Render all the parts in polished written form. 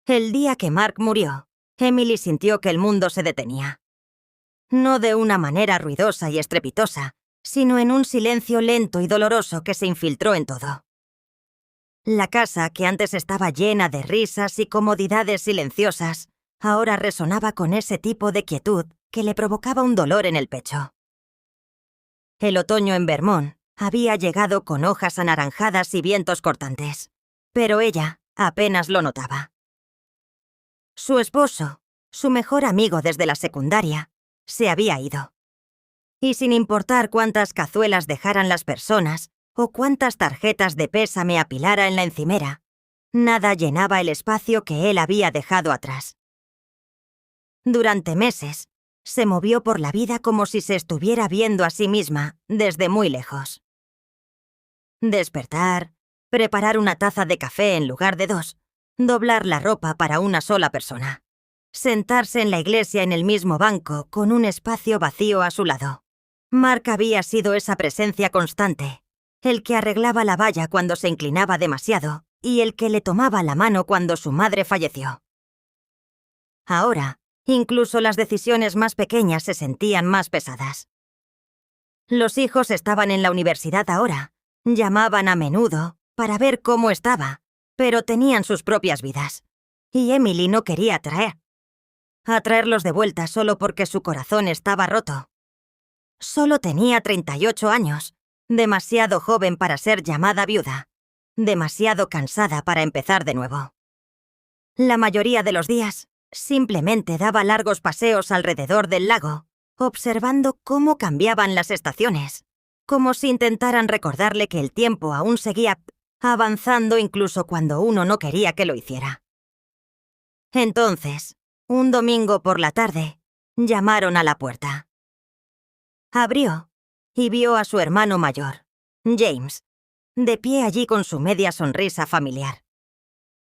El día que Mark murió, Emily sintió que el mundo se detenía. No de una manera ruidosa y estrepitosa, sino en un silencio lento y doloroso que se infiltró en todo. La casa, que antes estaba llena de risas y comodidades silenciosas, ahora resonaba con ese tipo de quietud que le provocaba un dolor en el pecho. El otoño en Vermont había llegado con hojas anaranjadas y vientos cortantes, pero ella apenas lo notaba. Su esposo, su mejor amigo desde la secundaria, se había ido. Y sin importar cuántas cazuelas dejaran las personas o cuántas tarjetas de pésame apilara en la encimera, nada llenaba el espacio que él había dejado atrás. Durante meses, se movió por la vida como si se estuviera viendo a sí misma desde muy lejos. Despertar, preparar una taza de café en lugar de 2, doblar la ropa para una sola persona, sentarse en la iglesia en el mismo banco con un espacio vacío a su lado. Mark había sido esa presencia constante, el que arreglaba la valla cuando se inclinaba demasiado y el que le tomaba la mano cuando su madre falleció. Ahora, incluso las decisiones más pequeñas se sentían más pesadas. Los hijos estaban en la universidad ahora, llamaban a menudo para ver cómo estaba, pero tenían sus propias vidas. Y Emily no quería atraerlos de vuelta solo porque su corazón estaba roto. Solo tenía 38 años, demasiado joven para ser llamada viuda, demasiado cansada para empezar de nuevo. La mayoría de los días, simplemente daba largos paseos alrededor del lago, observando cómo cambiaban las estaciones, como si intentaran recordarle que el tiempo aún seguía avanzando incluso cuando uno no quería que lo hiciera. Entonces, un domingo por la tarde, llamaron a la puerta. Abrió y vio a su hermano mayor, James, de pie allí con su media sonrisa familiar.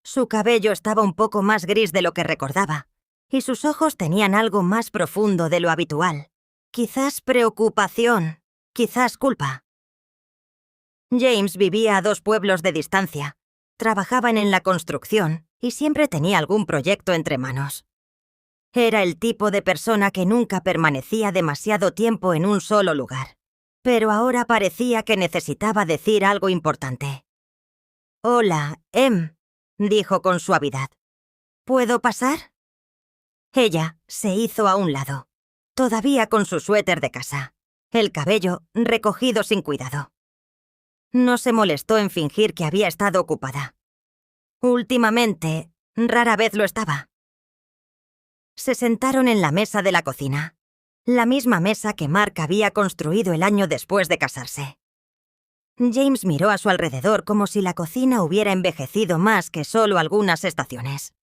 Su cabello estaba un poco más gris de lo que recordaba, y sus ojos tenían algo más profundo de lo habitual. Quizás preocupación, quizás culpa. James vivía a 2 pueblos de distancia, trabajaban en la construcción y siempre tenía algún proyecto entre manos. Era el tipo de persona que nunca permanecía demasiado tiempo en un solo lugar, pero ahora parecía que necesitaba decir algo importante. «Hola, dijo con suavidad. «¿Puedo pasar?» Ella se hizo a un lado, todavía con su suéter de casa, el cabello recogido sin cuidado. No se molestó en fingir que había estado ocupada. Últimamente, rara vez lo estaba. Se sentaron en la mesa de la cocina, la misma mesa que Mark había construido el año después de casarse. James miró a su alrededor como si la cocina hubiera envejecido más que solo algunas estaciones.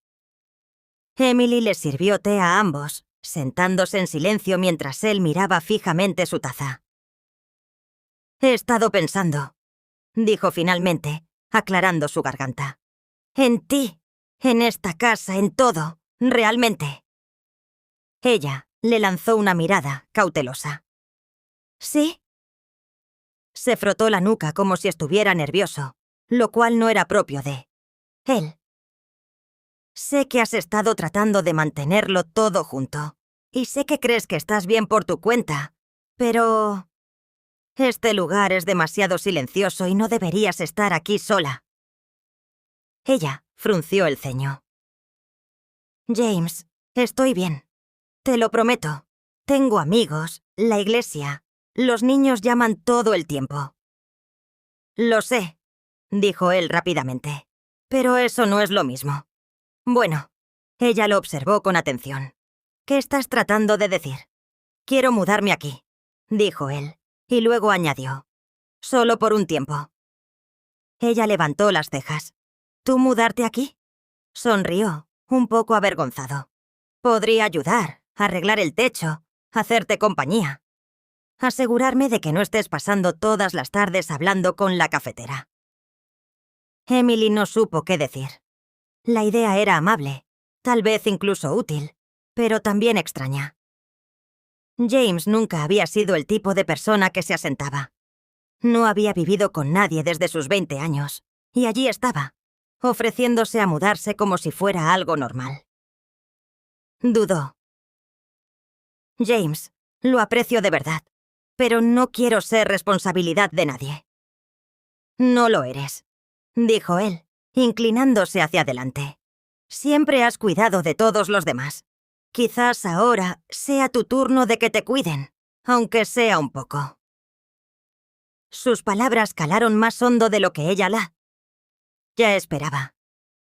Emily les sirvió té a ambos, sentándose en silencio mientras él miraba fijamente su taza. «He estado pensando», dijo finalmente, aclarando su garganta. «En ti, en esta casa, en todo, realmente». Ella le lanzó una mirada cautelosa. «¿Sí?» Se frotó la nuca como si estuviera nervioso, lo cual no era propio de él. «Sé que has estado tratando de mantenerlo todo junto, y sé que crees que estás bien por tu cuenta, pero este lugar es demasiado silencioso y no deberías estar aquí sola». Ella frunció el ceño. «James, estoy bien. Te lo prometo. Tengo amigos, la iglesia. Los niños llaman todo el tiempo». «Lo sé», dijo él rápidamente, «pero eso no es lo mismo». «Bueno», ella lo observó con atención. «¿Qué estás tratando de decir?» «Quiero mudarme aquí», dijo él, y luego añadió. «Solo por un tiempo». Ella levantó las cejas. «¿Tú mudarte aquí?» Sonrió, un poco avergonzado. «Podría ayudar, arreglar el techo, hacerte compañía. Asegurarme de que no estés pasando todas las tardes hablando con la cafetera». Emily no supo qué decir. La idea era amable, tal vez incluso útil, pero también extraña. James nunca había sido el tipo de persona que se asentaba. No había vivido con nadie desde sus 20 años, y allí estaba, ofreciéndose a mudarse como si fuera algo normal. Dudó. James, lo aprecio de verdad, pero no quiero ser responsabilidad de nadie. No lo eres, dijo él, inclinándose hacia adelante. Siempre has cuidado de todos los demás. Quizás ahora sea tu turno de que te cuiden, aunque sea un poco. Sus palabras calaron más hondo de lo que ella ya esperaba.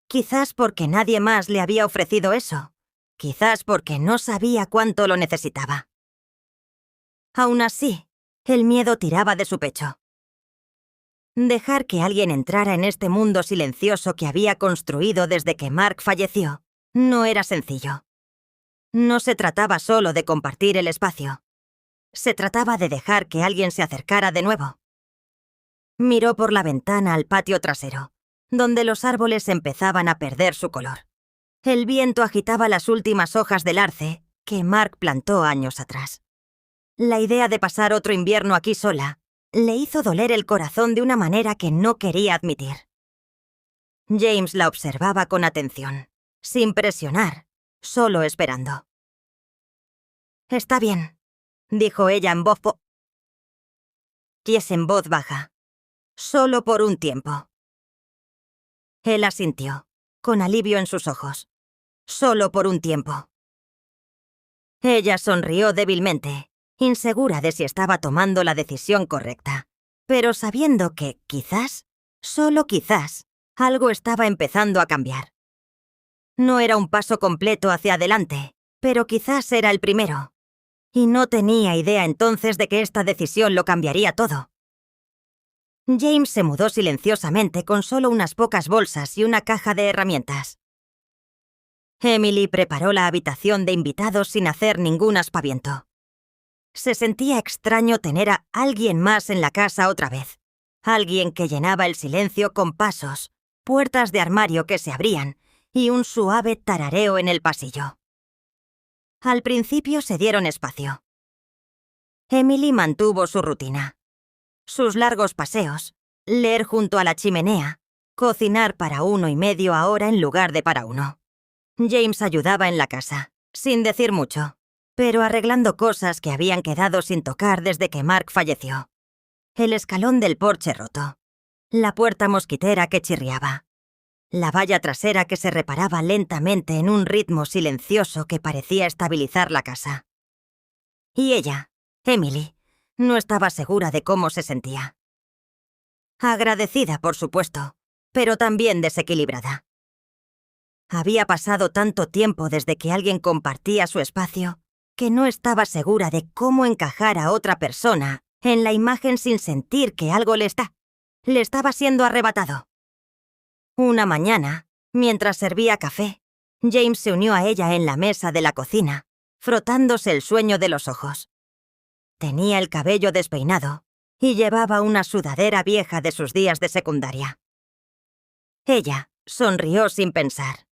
Quizás porque nadie más le había ofrecido eso. Quizás porque no sabía cuánto lo necesitaba. Aún así, el miedo tiraba de su pecho. Dejar que alguien entrara en este mundo silencioso que había construido desde que Mark falleció no era sencillo. No se trataba solo de compartir el espacio. Se trataba de dejar que alguien se acercara de nuevo. Miró por la ventana al patio trasero, donde los árboles empezaban a perder su color. El viento agitaba las últimas hojas del arce que Mark plantó años atrás. La idea de pasar otro invierno aquí sola le hizo doler el corazón de una manera que no quería admitir. James la observaba con atención, sin presionar, solo esperando. «Está bien», dijo ella en voz en voz baja. «Solo por un tiempo». Él asintió, con alivio en sus ojos. «Solo por un tiempo». Ella sonrió débilmente, insegura de si estaba tomando la decisión correcta, pero sabiendo que, quizás, solo quizás, algo estaba empezando a cambiar. No era un paso completo hacia adelante, pero quizás era el primero. Y no tenía idea entonces de que esta decisión lo cambiaría todo. James se mudó silenciosamente con solo unas pocas bolsas y una caja de herramientas. Emily preparó la habitación de invitados sin hacer ningún aspaviento. Se sentía extraño tener a alguien más en la casa otra vez. Alguien que llenaba el silencio con pasos, puertas de armario que se abrían y un suave tarareo en el pasillo. Al principio se dieron espacio. Emily mantuvo su rutina. Sus largos paseos, leer junto a la chimenea, cocinar para 1,5 ahora en lugar de para 1. James ayudaba en la casa, sin decir mucho, pero arreglando cosas que habían quedado sin tocar desde que Mark falleció. El escalón del porche roto, la puerta mosquitera que chirriaba, la valla trasera que se reparaba lentamente en un ritmo silencioso que parecía estabilizar la casa. Y ella, Emily, no estaba segura de cómo se sentía. Agradecida, por supuesto, pero también desequilibrada. Había pasado tanto tiempo desde que alguien compartía su espacio que no estaba segura de cómo encajar a otra persona en la imagen sin sentir que algo le estaba siendo arrebatado. Una mañana, mientras servía café, James se unió a ella en la mesa de la cocina, frotándose el sueño de los ojos. Tenía el cabello despeinado y llevaba una sudadera vieja de sus días de secundaria. Ella sonrió sin pensar.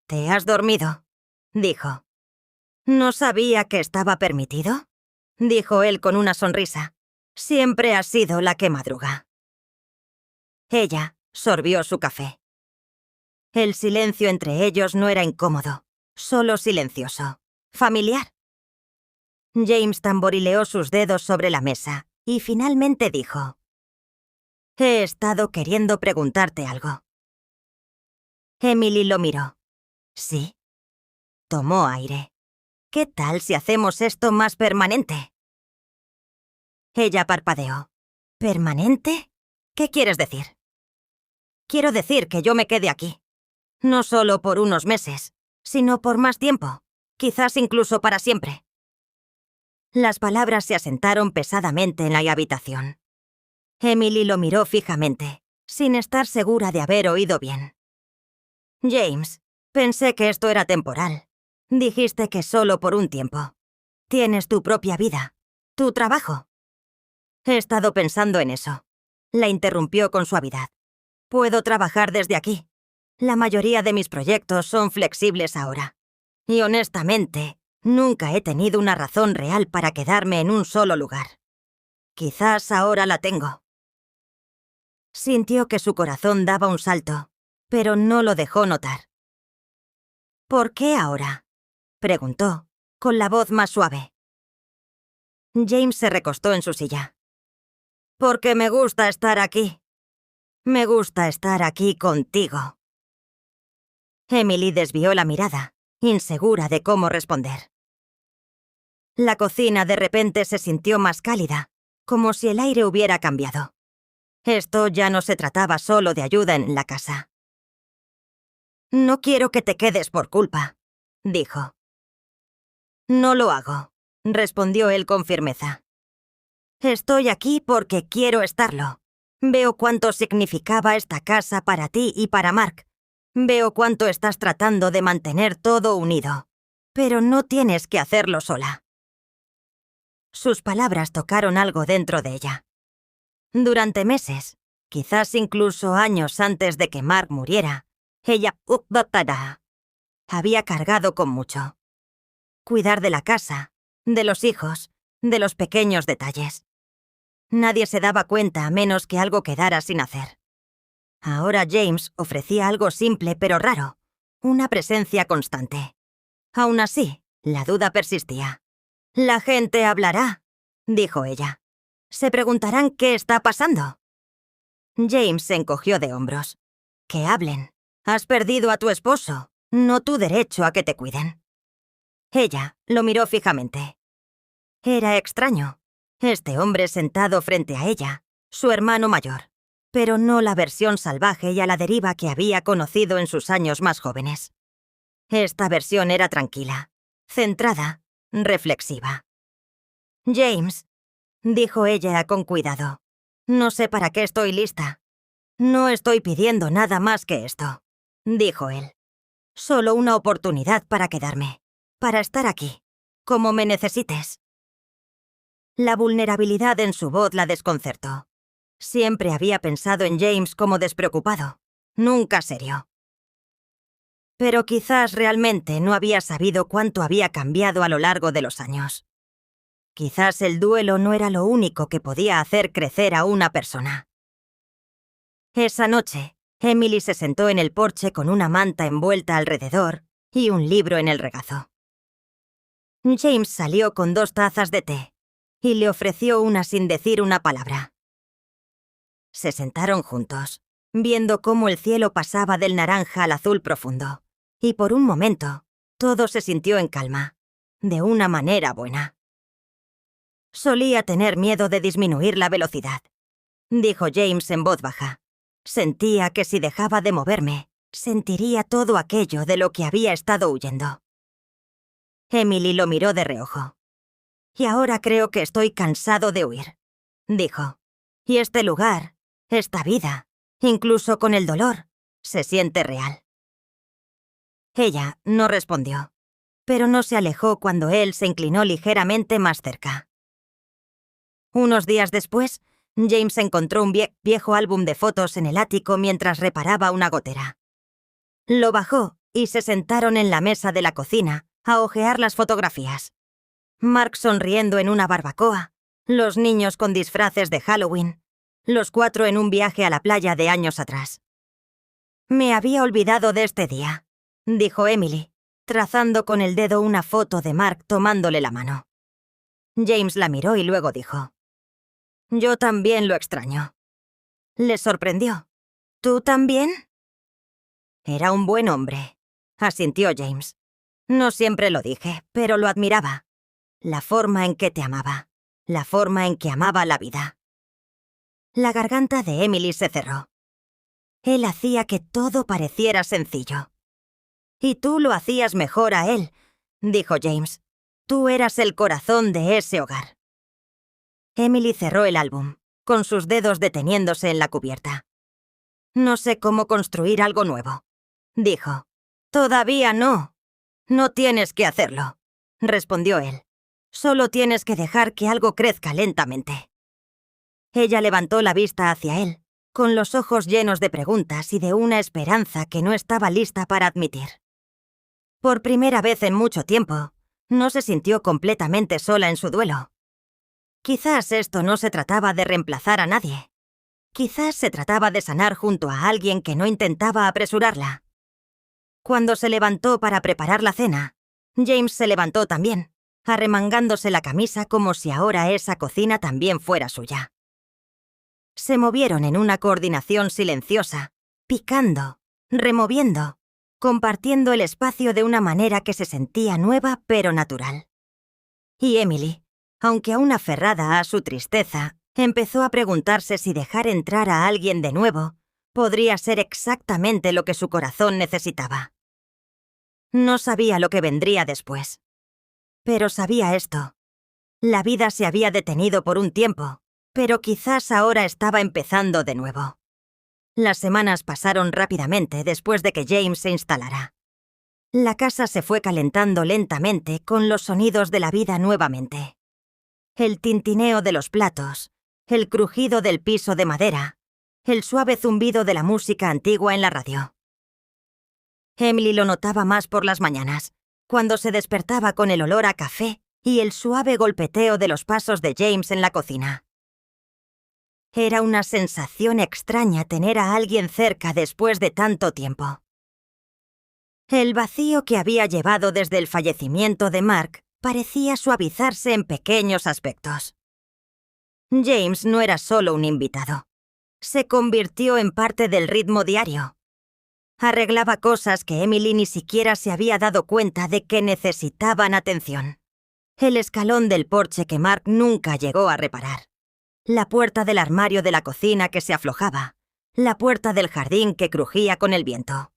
«¿Te has dormido?», dijo. «¿No sabía que estaba permitido?», dijo él con una sonrisa. «Siempre has sido la que madruga». Ella sorbió su café. El silencio entre ellos no era incómodo, solo silencioso, familiar. James tamborileó sus dedos sobre la mesa y finalmente dijo: «He estado queriendo preguntarte algo». Emily lo miró. «¿Sí?». Tomó aire. «¿Qué tal si hacemos esto más permanente?». Ella parpadeó. «¿Permanente? ¿Qué quieres decir?». «Quiero decir que yo me quede aquí. No solo por unos meses, sino por más tiempo, quizás incluso para siempre». Las palabras se asentaron pesadamente en la habitación. Emily lo miró fijamente, sin estar segura de haber oído bien. «James, pensé que esto era temporal. Dijiste que solo por un tiempo. Tienes tu propia vida, tu trabajo». «He estado pensando en eso», la interrumpió con suavidad. «Puedo trabajar desde aquí. La mayoría de mis proyectos son flexibles ahora. Y honestamente, nunca he tenido una razón real para quedarme en un solo lugar. Quizás ahora la tengo». Sintió que su corazón daba un salto, pero no lo dejó notar. «¿Por qué ahora?», preguntó, con la voz más suave. James se recostó en su silla. «Porque me gusta estar aquí. Me gusta estar aquí contigo». Emily desvió la mirada, insegura de cómo responder. La cocina de repente se sintió más cálida, como si el aire hubiera cambiado. Esto ya no se trataba solo de ayuda en la casa. «No quiero que te quedes por culpa», dijo. «No lo hago», respondió él con firmeza. «Estoy aquí porque quiero estarlo. Veo cuánto significaba esta casa para ti y para Mark. Veo cuánto estás tratando de mantener todo unido. Pero no tienes que hacerlo sola». Sus palabras tocaron algo dentro de ella. Durante meses, quizás incluso años antes de que Mark muriera, ella había cargado con mucho. Cuidar de la casa, de los hijos, de los pequeños detalles. Nadie se daba cuenta a menos que algo quedara sin hacer. Ahora James ofrecía algo simple pero raro, una presencia constante. Aún así, la duda persistía. «La gente hablará», dijo ella. «Se preguntarán qué está pasando». James se encogió de hombros. «Que hablen. Has perdido a tu esposo, no tu derecho a que te cuiden». Ella lo miró fijamente. Era extraño. Este hombre sentado frente a ella, su hermano mayor, pero no la versión salvaje y a la deriva que había conocido en sus años más jóvenes. Esta versión era tranquila, centrada, reflexiva. «James», dijo ella con cuidado, «no sé para qué estoy lista. No estoy pidiendo nada más que esto», dijo él. «Solo una oportunidad para quedarme, para estar aquí, como me necesites». La vulnerabilidad en su voz la desconcertó. Siempre había pensado en James como despreocupado, nunca serio. Pero quizás realmente no había sabido cuánto había cambiado a lo largo de los años. Quizás el duelo no era lo único que podía hacer crecer a una persona. Esa noche, Emily se sentó en el porche con una manta envuelta alrededor y un libro en el regazo. James salió con 2 tazas de té y le ofreció una sin decir una palabra. Se sentaron juntos, viendo cómo el cielo pasaba del naranja al azul profundo, y por un momento todo se sintió en calma, de una manera buena. «Solía tener miedo de disminuir la velocidad», dijo James en voz baja. «Sentía que si dejaba de moverme, sentiría todo aquello de lo que había estado huyendo». Emily lo miró de reojo. «Y ahora creo que estoy cansado de huir», dijo. «Y este lugar, esta vida, incluso con el dolor, se siente real». Ella no respondió, pero no se alejó cuando él se inclinó ligeramente más cerca. Unos días después, James encontró un viejo álbum de fotos en el ático mientras reparaba una gotera. Lo bajó y se sentaron en la mesa de la cocina a hojear las fotografías. Mark sonriendo en una barbacoa, los niños con disfraces de Halloween, los 4 en un viaje a la playa de años atrás. «Me había olvidado de este día», dijo Emily, trazando con el dedo una foto de Mark tomándole la mano. James la miró y luego dijo: «Yo también lo extraño». Le sorprendió. «¿Tú también?» «Era un buen hombre», asintió James. «No siempre lo dije, pero lo admiraba. La forma en que te amaba, la forma en que amaba la vida». La garganta de Emily se cerró. Él hacía que todo pareciera sencillo. «Y tú lo hacías mejor a él», dijo James. «Tú eras el corazón de ese hogar». Emily cerró el álbum, con sus dedos deteniéndose en la cubierta. «No sé cómo construir algo nuevo», dijo. «Todavía no. No tienes que hacerlo», respondió él. «Solo tienes que dejar que algo crezca lentamente». Ella levantó la vista hacia él, con los ojos llenos de preguntas y de una esperanza que no estaba lista para admitir. Por primera vez en mucho tiempo, no se sintió completamente sola en su duelo. Quizás esto no se trataba de reemplazar a nadie. Quizás se trataba de sanar junto a alguien que no intentaba apresurarla. Cuando se levantó para preparar la cena, James se levantó también, arremangándose la camisa como si ahora esa cocina también fuera suya. Se movieron en una coordinación silenciosa, picando, removiendo, compartiendo el espacio de una manera que se sentía nueva pero natural. Y Emily, aunque aún aferrada a su tristeza, empezó a preguntarse si dejar entrar a alguien de nuevo podría ser exactamente lo que su corazón necesitaba. No sabía lo que vendría después. Pero sabía esto. La vida se había detenido por un tiempo, pero quizás ahora estaba empezando de nuevo. Las semanas pasaron rápidamente después de que James se instalara. La casa se fue calentando lentamente con los sonidos de la vida nuevamente. El tintineo de los platos, el crujido del piso de madera, el suave zumbido de la música antigua en la radio. Emily lo notaba más por las mañanas, cuando se despertaba con el olor a café y el suave golpeteo de los pasos de James en la cocina. Era una sensación extraña tener a alguien cerca después de tanto tiempo. El vacío que había llevado desde el fallecimiento de Mark parecía suavizarse en pequeños aspectos. James no era solo un invitado. Se convirtió en parte del ritmo diario. Arreglaba cosas que Emily ni siquiera se había dado cuenta de que necesitaban atención. El escalón del porche que Mark nunca llegó a reparar. La puerta del armario de la cocina que se aflojaba. La puerta del jardín que crujía con el viento.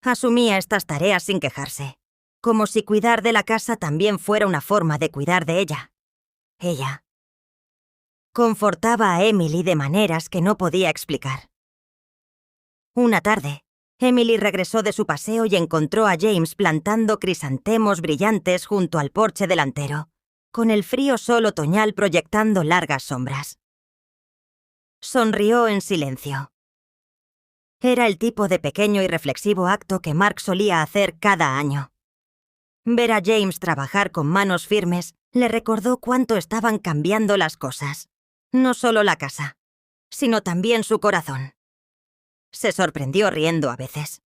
Asumía estas tareas sin quejarse, como si cuidar de la casa también fuera una forma de cuidar de ella. Ella. Confortaba a Emily de maneras que no podía explicar. Una tarde, Emily regresó de su paseo y encontró a James plantando crisantemos brillantes junto al porche delantero, con el frío sol otoñal proyectando largas sombras. Sonrió en silencio. Era el tipo de pequeño y reflexivo acto que Mark solía hacer cada año. Ver a James trabajar con manos firmes le recordó cuánto estaban cambiando las cosas. No solo la casa, sino también su corazón. Se sorprendió riendo a veces.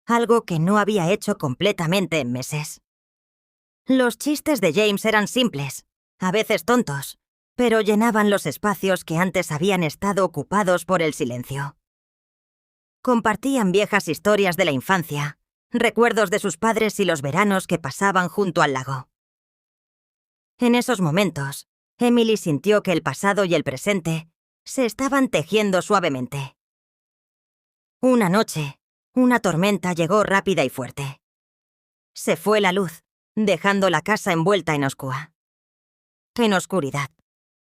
Algo que no había hecho completamente en meses. Los chistes de James eran simples, a veces tontos, pero llenaban los espacios que antes habían estado ocupados por el silencio. Compartían viejas historias de la infancia, recuerdos de sus padres y los veranos que pasaban junto al lago. En esos momentos, Emily sintió que el pasado y el presente se estaban tejiendo suavemente. Una noche, una tormenta llegó rápida y fuerte. Se fue la luz, dejando la casa envuelta en oscuridad.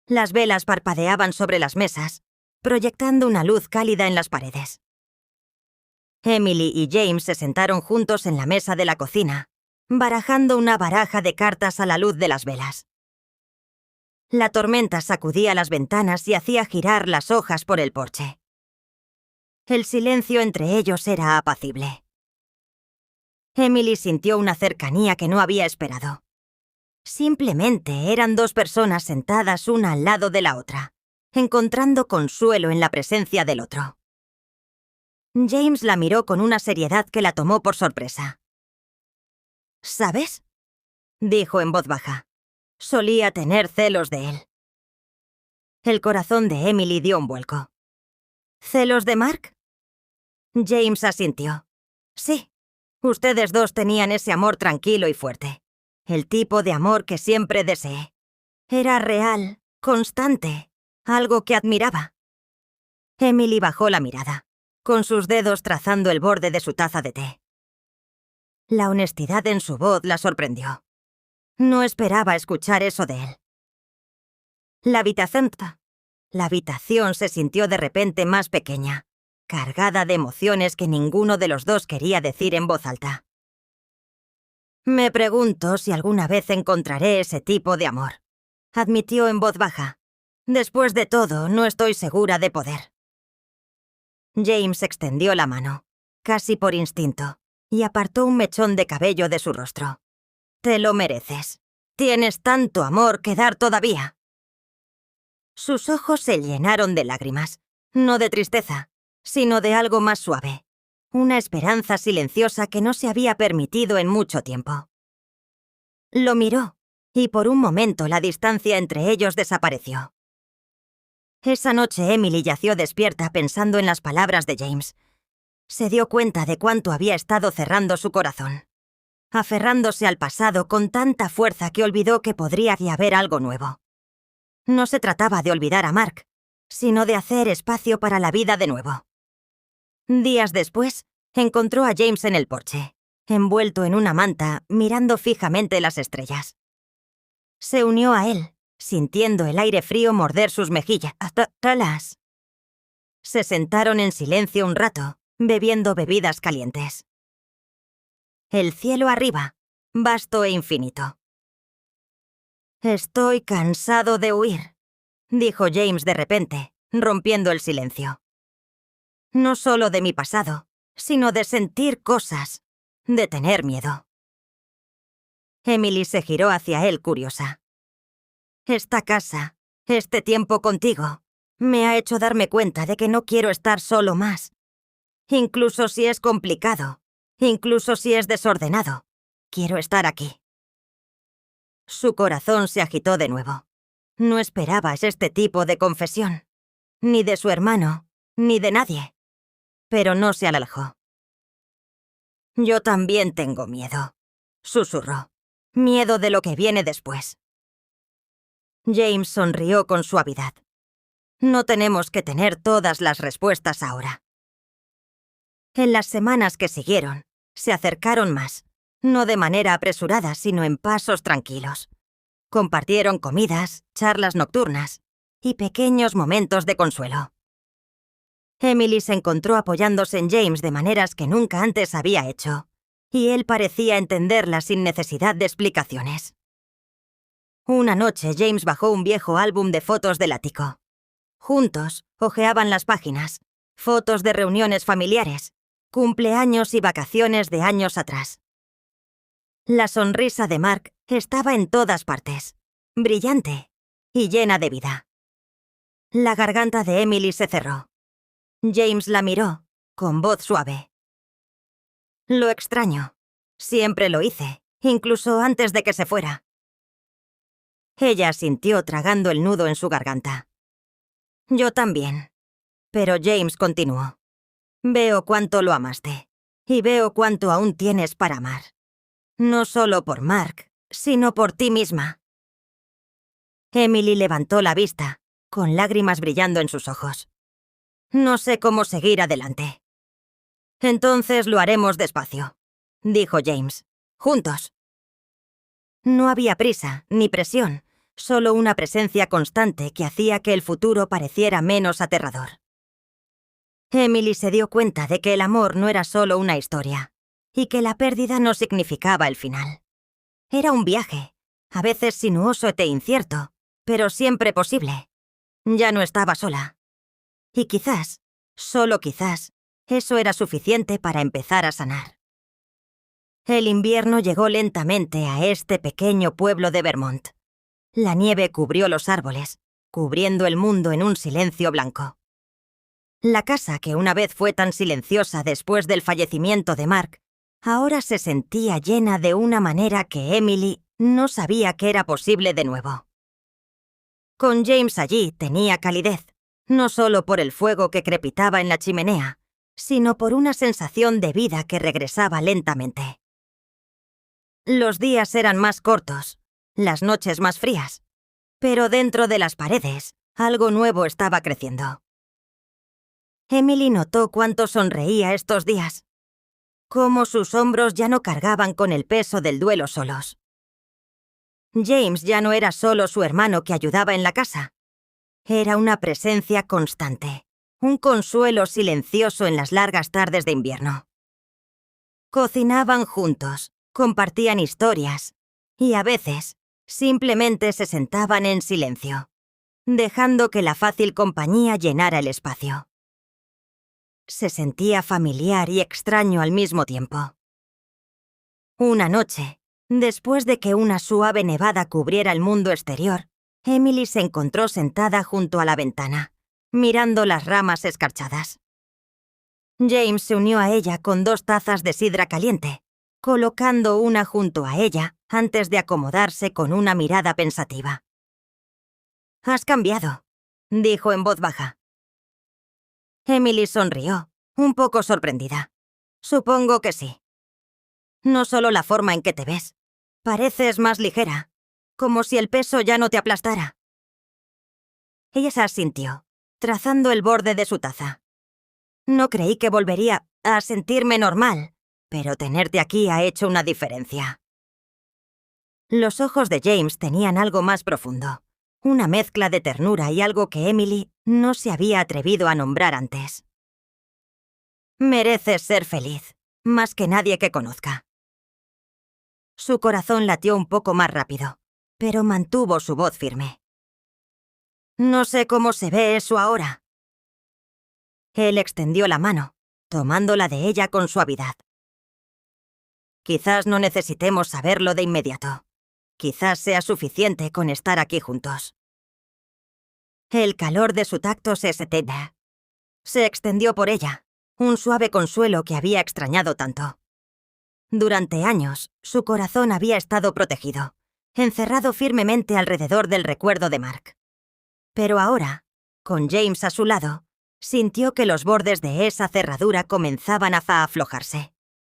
Las velas parpadeaban sobre las mesas, proyectando una luz cálida en las paredes. Emily y James se sentaron juntos en la mesa de la cocina, barajando una baraja de cartas a la luz de las velas. La tormenta sacudía las ventanas y hacía girar las hojas por el porche. El silencio entre ellos era apacible. Emily sintió una cercanía que no había esperado. Simplemente eran dos personas sentadas una al lado de la otra, encontrando consuelo en la presencia del otro. James la miró con una seriedad que la tomó por sorpresa. ¿Sabes?, dijo en voz baja. Solía tener celos de él. El corazón de Emily dio un vuelco. ¿Celos de Mark? James asintió. Sí, ustedes dos tenían ese amor tranquilo y fuerte. El tipo de amor que siempre deseé. Era real, constante, algo que admiraba. Emily bajó la mirada, con sus dedos trazando el borde de su taza de té. La honestidad en su voz la sorprendió. No esperaba escuchar eso de él. La habitación se sintió de repente más pequeña, cargada de emociones que ninguno de los dos quería decir en voz alta. Me pregunto si alguna vez encontraré ese tipo de amor, admitió en voz baja. Después de todo, no estoy segura de poder. James extendió la mano, casi por instinto, y apartó un mechón de cabello de su rostro. Te lo mereces. Tienes tanto amor que dar todavía. Sus ojos se llenaron de lágrimas, no de tristeza, sino de algo más suave, una esperanza silenciosa que no se había permitido en mucho tiempo. Lo miró, y por un momento la distancia entre ellos desapareció. Esa noche Emily yació despierta pensando en las palabras de James. Se dio cuenta de cuánto había estado cerrando su corazón, aferrándose al pasado con tanta fuerza que olvidó que podría haber algo nuevo. No se trataba de olvidar a Mark, sino de hacer espacio para la vida de nuevo. Días después, encontró a James en el porche, envuelto en una manta, mirando fijamente las estrellas. Se unió a él, sintiendo el aire frío morder sus mejillas. ¡Talas! Se sentaron en silencio un rato, bebiendo bebidas calientes. El cielo arriba, vasto e infinito. «Estoy cansado de huir», dijo James de repente, rompiendo el silencio. «No solo de mi pasado, sino de sentir cosas, de tener miedo». Emily se giró hacia él curiosa. «Esta casa, este tiempo contigo, me ha hecho darme cuenta de que no quiero estar solo más. Incluso si es complicado, incluso si es desordenado, quiero estar aquí». Su corazón se agitó de nuevo. No esperabas este tipo de confesión, ni de su hermano, ni de nadie. Pero no se alejó. «Yo también tengo miedo», susurró. «Miedo de lo que viene después». James sonrió con suavidad. «No tenemos que tener todas las respuestas ahora». En las semanas que siguieron, se acercaron más, no de manera apresurada, sino en pasos tranquilos. Compartieron comidas, charlas nocturnas y pequeños momentos de consuelo. Emily se encontró apoyándose en James de maneras que nunca antes había hecho, y él parecía entenderla sin necesidad de explicaciones. Una noche James bajó un viejo álbum de fotos del ático. Juntos, hojeaban las páginas, fotos de reuniones familiares, cumpleaños y vacaciones de años atrás. La sonrisa de Mark estaba en todas partes, brillante y llena de vida. La garganta de Emily se cerró. James la miró, con voz suave. «Lo extraño. Siempre lo hice, incluso antes de que se fuera». Ella asintió tragando el nudo en su garganta. «Yo también». Pero James continuó. «Veo cuánto lo amaste, y veo cuánto aún tienes para amar. No solo por Mark, sino por ti misma». Emily levantó la vista, con lágrimas brillando en sus ojos. «No sé cómo seguir adelante». «Entonces lo haremos despacio», dijo James. «Juntos». No había prisa, ni presión, solo una presencia constante que hacía que el futuro pareciera menos aterrador. Emily se dio cuenta de que el amor no era solo una historia, y que la pérdida no significaba el final. Era un viaje, a veces sinuoso e incierto, pero siempre posible. Ya no estaba sola. Y quizás, solo quizás, eso era suficiente para empezar a sanar. El invierno llegó lentamente a este pequeño pueblo de Vermont. La nieve cubrió los árboles, cubriendo el mundo en un silencio blanco. La casa, que una vez fue tan silenciosa después del fallecimiento de Mark, ahora se sentía llena de una manera que Emily no sabía que era posible de nuevo. Con James allí tenía calidez, no solo por el fuego que crepitaba en la chimenea, sino por una sensación de vida que regresaba lentamente. Los días eran más cortos, las noches más frías, pero dentro de las paredes algo nuevo estaba creciendo. Emily notó cuánto sonreía estos días, cómo sus hombros ya no cargaban con el peso del duelo solos. James ya no era solo su hermano que ayudaba en la casa. Era una presencia constante, un consuelo silencioso en las largas tardes de invierno. Cocinaban juntos, compartían historias, y a veces simplemente se sentaban en silencio, dejando que la fácil compañía llenara el espacio. Se sentía familiar y extraño al mismo tiempo. Una noche, después de que una suave nevada cubriera el mundo exterior, Emily se encontró sentada junto a la ventana, mirando las ramas escarchadas. James se unió a ella con 2 tazas de sidra caliente, colocando una junto a ella antes de acomodarse con una mirada pensativa. «Has cambiado», dijo en voz baja. Emily sonrió, un poco sorprendida. «Supongo que sí. No solo la forma en que te ves. Pareces más ligera, como si el peso ya no te aplastara». Ella se asintió, trazando el borde de su taza. «No creí que volvería a sentirme normal, pero tenerte aquí ha hecho una diferencia». Los ojos de James tenían algo más profundo, una mezcla de ternura y algo que Emily no se había atrevido a nombrar antes. «Mereces ser feliz, más que nadie que conozca». Su corazón latió un poco más rápido, pero mantuvo su voz firme. «No sé cómo se ve eso ahora». Él extendió la mano, tomándola de ella con suavidad. «Quizás no necesitemos saberlo de inmediato. Quizás sea suficiente con estar aquí juntos». El calor de su tacto se extendió por ella, un suave consuelo que había extrañado tanto. Durante años, su corazón había estado protegido, encerrado firmemente alrededor del recuerdo de Mark. Pero ahora, con James a su lado, sintió que los bordes de esa cerradura comenzaban a aflojarse.